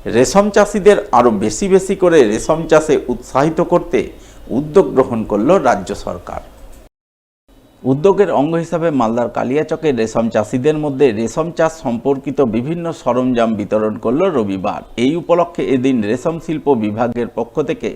রেশম চাষিদের আরও বেশি বেশি করে রেশম চাষে উৎসাহিত করতে উদ্যোগ গ্রহণ করল রাজ্য সরকার। উদ্যোগের অঙ্গ হিসাবে মালদার কালিয়াচকের রেশম চাষিদের মধ্যে রেশম চাষ সম্পর্কিত বিভিন্ন সরঞ্জাম বিতরণ করল রবিবার। এই উপলক্ষে এদিন রেশম শিল্প বিভাগের পক্ষ থেকে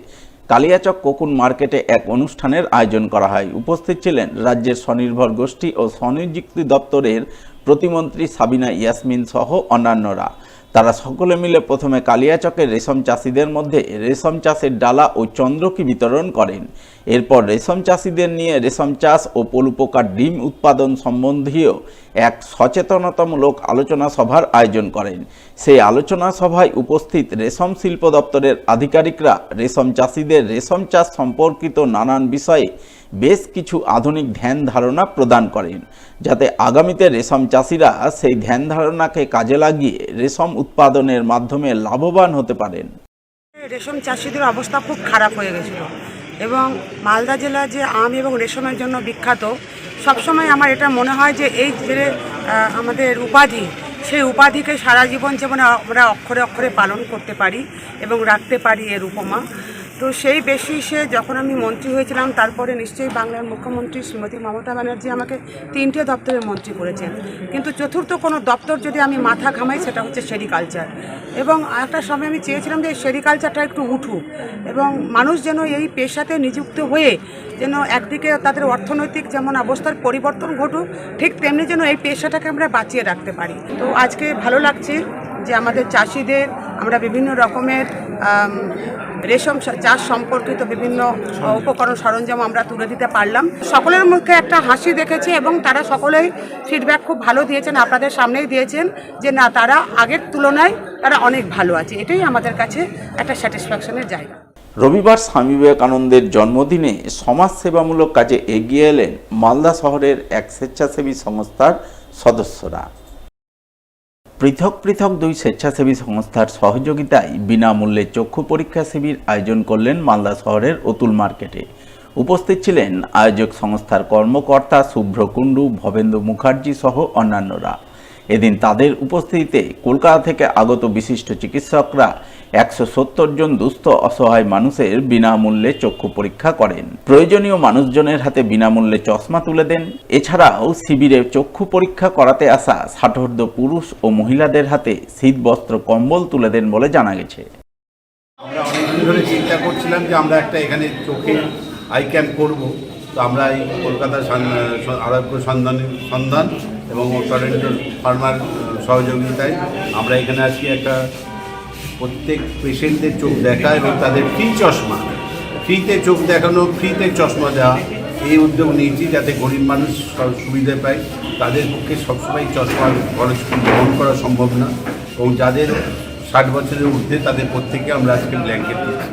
কালিয়াচক কোকুন মার্কেটে এক অনুষ্ঠানের আয়োজন করা হয়। উপস্থিত ছিলেন রাজ্যের স্বনির্ভর গোষ্ঠী ও স্বনিযুক্তি দপ্তরের প্রতিমন্ত্রী সাবিনা ইয়াসমিন সহ অন্যান্যরা। তারা সকলে মিলে প্রথমে কালিয়াচকের রেশম চাষিদের মধ্যে রেশম চাষের ডালা ও চন্দ্রকি বিতরণ করেন। এরপর রেশম চাষিদের নিয়ে রেশম চাষ ও পলুপোকার ডিম উৎপাদন সম্বন্ধীয় এক সচেতনতামূলক আলোচনা সভার আয়োজন করেন। সেই আলোচনা সভায় উপস্থিত রেশম শিল্প দপ্তরের আধিকারিকরা রেশম চাষিদের রেশম চাষ সম্পর্কিত নানান বিষয়ে বেশ কিছু আধুনিক ধ্যান ধারণা প্রদান করেন, যাতে আগামীতে রেশম চাষিরা সেই ধ্যান ধারণাকে কাজে লাগিয়ে রেশম উৎপাদনের মাধ্যমে লাভবান হতে পারেন। রেশম চাষিদের অবস্থা খুব খারাপ হয়ে গেছিল এবং মালদা জেলা যে আম এবং রেশমের জন্য বিখ্যাত, সবসময় আমার এটা মনে হয় যে এই যে আমাদের উপাধি, সেই উপাধিকে সারা জীবন যেমন আমরা অক্ষরে অক্ষরে পালন করতে পারি এবং রাখতে পারি এর উপমা। তো সেই বেসিসে যখন আমি মন্ত্রী হয়েছিলাম, তারপরে নিশ্চয়ই বাংলার মুখ্যমন্ত্রী শ্রীমতী মমতা ব্যানার্জি আমাকে 3টে দপ্তরের মন্ত্রী করেছেন, কিন্তু চতুর্থ কোনো দপ্তর যদি আমি মাথা ঘামাই সেটা হচ্ছে সেরিকালচার। এবং একটা সময় আমি চেয়েছিলাম যে সেরিকালচারটা একটু উঠুক এবং মানুষ যেন এই পেশাতে নিযুক্ত হয়ে যেন একদিকে তাদের অর্থনৈতিক যেমন অবস্থার পরিবর্তন ঘটুক, ঠিক তেমনি যেন এই পেশাটাকে আমরা বাঁচিয়ে রাখতে পারি। তো আজকে ভালো লাগছে যে আমাদের চাষিদের আমরা বিভিন্ন রকমের রেশম চাষ সম্পর্কিত বিভিন্ন উপকরণ সরঞ্জাম আমরা তুলে দিতে পারলাম। সকলের মুখে একটা হাসি দেখেছি এবং তারা সকলেই ফিডব্যাক খুব ভালো দিয়েছেন, আপনাদের সামনেই দিয়েছেন যে না, তারা আগের তুলনায় তারা অনেক ভালো আছে। এটাই আমাদের কাছে একটা স্যাটিসফ্যাকশনের জায়গা। রবিবার স্বামী বিবেকানন্দের জন্মদিনে সমাজসেবামূলক কাজে এগিয়ে এলেন মালদা শহরের এক স্বেচ্ছাসেবী সংস্থার সদস্যরা। পৃথক পৃথক 2 স্বেচ্ছাসেবী সংস্থার সহযোগিতায় বিনামূল্যে চক্ষু পরীক্ষা শিবির আয়োজন করলেন মালদা শহরের অতুল মার্কেটে। উপস্থিত ছিলেন আয়োজক সংস্থার কর্মকর্তা শুভ্র কুণ্ডু, ভবেন্দু মুখার্জি সহ অন্যান্যরা। এদিন তাদের উপস্থিতিতে কলকাতা থেকে আগত বিশিষ্ট চিকিৎসকরা 170 জন দুস্থ অসহায় মানুষের বিনামূল্যে চক্ষু পরীক্ষা করেন। প্রয়োজনীয় মানুষজনের হাতে বিনামূল্যে চশমা তুলে দেন। এছাড়াও শিবিরে চক্ষু পরীক্ষা করাতে আসা ষাটোর্ধ্ব পুরুষ ও মহিলাদের হাতে শীত বস্ত্র কম্বল তুলে দেন বলে জানা গেছে। আমরা অনেকদিন ধরে চিন্তা করছিলাম যে আমরা একটা এখানে চোখে আই ক্যাম্প করবো। তো আমরা এই কলকাতার আরোগ্য সন্ধান এবং টরেন্টো ফার্মার সহযোগিতায় আমরা এখানে আজকে একটা প্রত্যেক পেশেন্টদের চোখ দেখা এবং তাদের ফ্রিতে চোখ দেখানো, ফ্রিতে চশমা দেওয়া, এই উদ্যোগ নিয়েছি যাতে গরিব মানুষ সুবিধা পায়। তাদের পক্ষে সবসময় চশমার খরচ বহন করা সম্ভব না এবং যাদের 60 বছরের ঊর্ধ্বে তাদের প্রত্যেকে আমরা আজকে ব্ল্যাঙ্কেট দিয়েছি।